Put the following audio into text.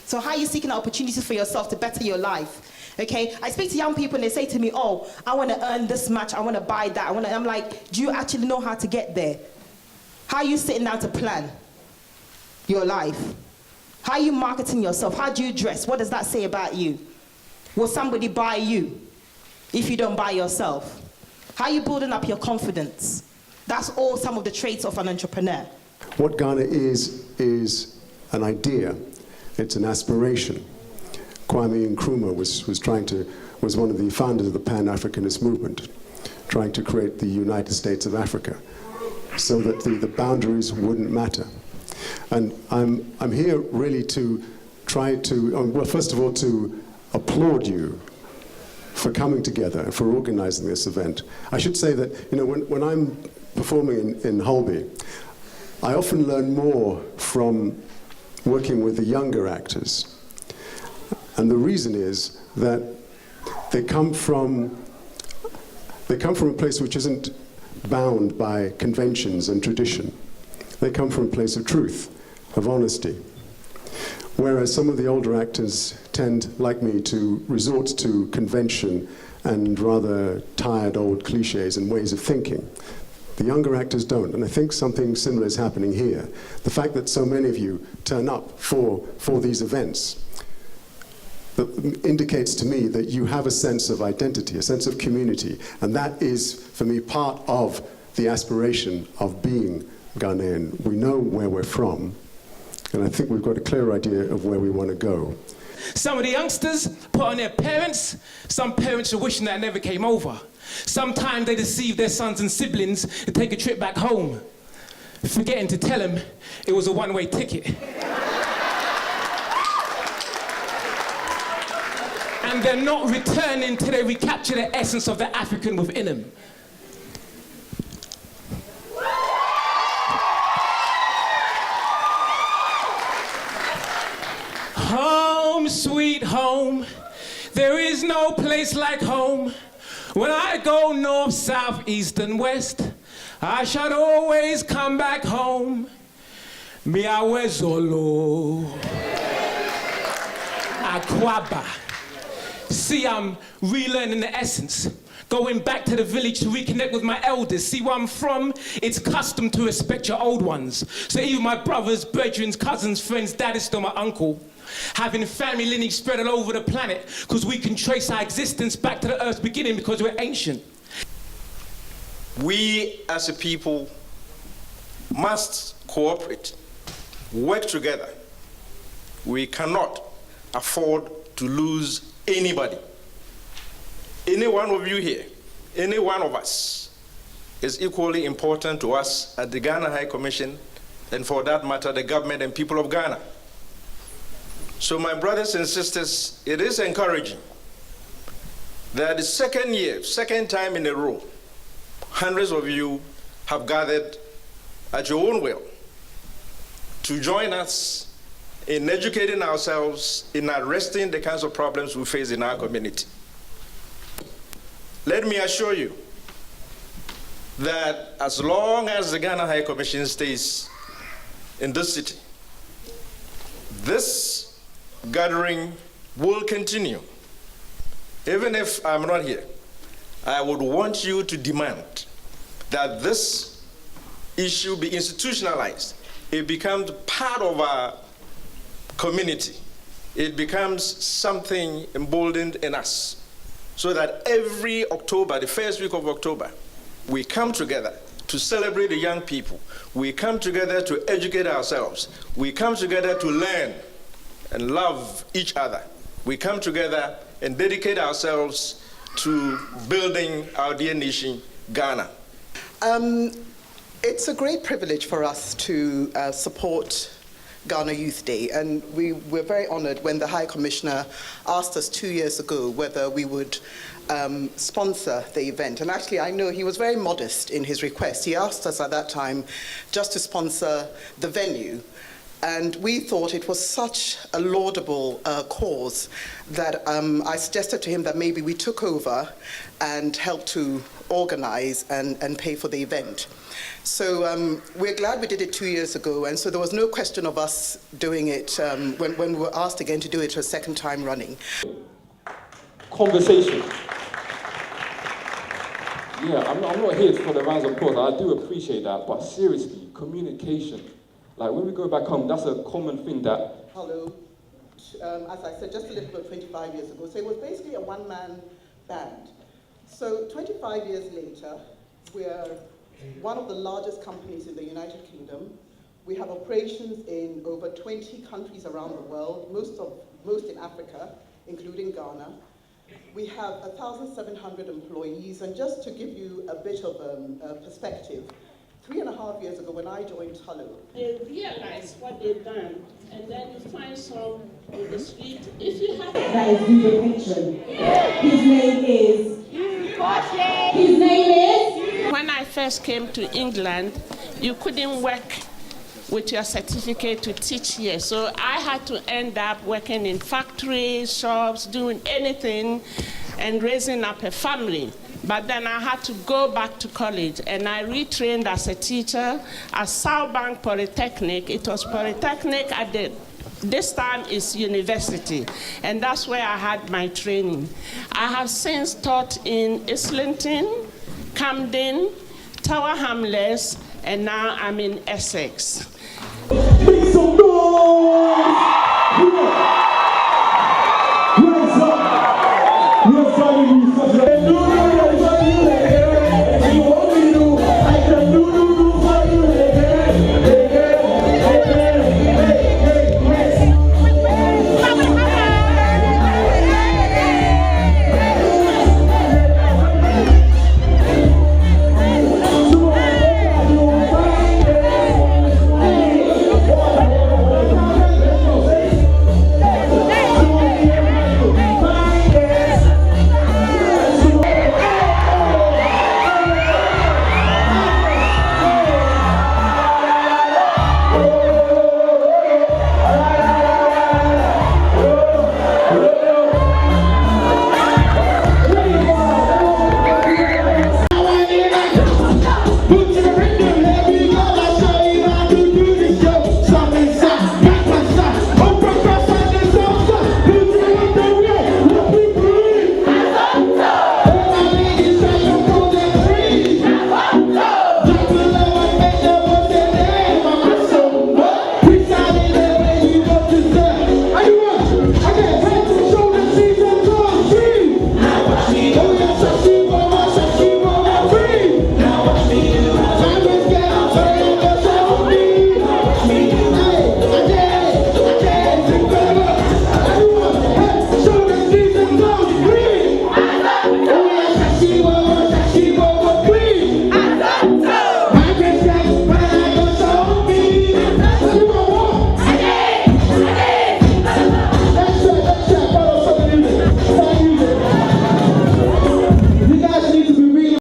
So how are you seeking opportunities for yourself to better your life? Okay, I speak to young people and they say to me, oh, I want to earn this much, I want to buy that, I'm like, do you actually know how to get there? How are you sitting down to plan your life? How are you marketing yourself? How do you dress? What does that say about you? Will somebody buy you if you don't buy yourself? How are you building up your confidence? That's all some of the traits of an entrepreneur. What Ghana is an idea. It's an aspiration. Kwame Nkrumah was one of the founders of the Pan-Africanist movement, trying to create the United States of Africa so that the boundaries wouldn't matter. And I'm here really to try to, well, first of all, to applaud you for coming together and for organizing this event. I should say that, when I'm performing in Holby, I often learn more from working with the younger actors. And the reason is that they come from a place which isn't bound by conventions and tradition. They come from a place of truth, of honesty. Whereas some of the older actors tend, like me, to resort to convention and rather tired old cliches and ways of thinking. The younger actors don't, and I think something similar is happening here. The fact that so many of you turn up for these events indicates to me that you have a sense of identity, a sense of community, and that is, for me, part of the aspiration of being Ghanaian. We know where we're from, and I think we've got a clear idea of where we want to go. Some of the youngsters put on their parents. Some parents are wishing that it never came over. Sometimes they deceive their sons and siblings to take a trip back home, forgetting to tell them it was a one-way ticket. And they're not returning till they recapture the essence of the African within them. Home, sweet home, there is no place like home. When I go north, south, east, and west, I shall always come back home. Miawezolo, Akwaba. See, I'm relearning the essence. Going back to the village to reconnect with my elders. See where I'm from? It's custom to respect your old ones. So even my brothers, brethren, cousins, friends, dad is still my uncle. Having family lineage spread all over the planet, because we can trace our existence back to the earth's beginning because we're ancient. We as a people must cooperate, work together. We cannot afford to lose anybody. Any one of you here, any one of us, is equally important to us at the Ghana High Commission, and for that matter, the government and people of Ghana. So my brothers and sisters, it is encouraging that the second time in a row, hundreds of you have gathered at your own will to join us in educating ourselves, in addressing the kinds of problems we face in our community. Let me assure you that as long as the Ghana High Commission stays in this city, this gathering will continue. Even if I'm not here, I would want you to demand that this issue be institutionalized. It becomes part of our community. It becomes something emboldened in us, so that every October, the first week of October, we come together to celebrate the young people. We come together to educate ourselves. We come together to learn and love each other. We come together and dedicate ourselves to building our dear nation, Ghana. It's a great privilege for us to support Ghana Youth Day, and we were very honored when the High Commissioner asked us 2 years ago whether we would sponsor the event. And actually, I know he was very modest in his request. He asked us at that time just to sponsor the venue. And we thought it was such a laudable cause that I suggested to him that maybe we took over and helped to organize and pay for the event. So we're glad we did it 2 years ago, and so there was no question of us doing it when we were asked again to do it a second time running. Conversation. Yeah, I'm not here for the rounds of applause. I do appreciate that, but seriously, communication. Like when we go back home, that's a common thing that... Hello, as I said, just a little bit 25 years ago. So it was basically a one-man band. So 25 years later, we're one of the largest companies in the United Kingdom. We have operations in over 20 countries around the world, most in Africa, including Ghana. We have 1,700 employees, and just to give you a bit of a perspective, 3.5 years ago when I joined Tullow, they realize what they've done, and then you find some in the street. If you have that is the patron. His name is. His name is. When I first came to England, you couldn't work with your certificate to teach here. So I had to end up working in factories, shops, doing anything, and raising up a family. But then I had to go back to college, and I retrained as a teacher at Southbank Polytechnic. It was Polytechnic at this time is university, and that's where I had my training. I have since taught in Islington, Camden, Tower Hamlets, and now I'm in Essex.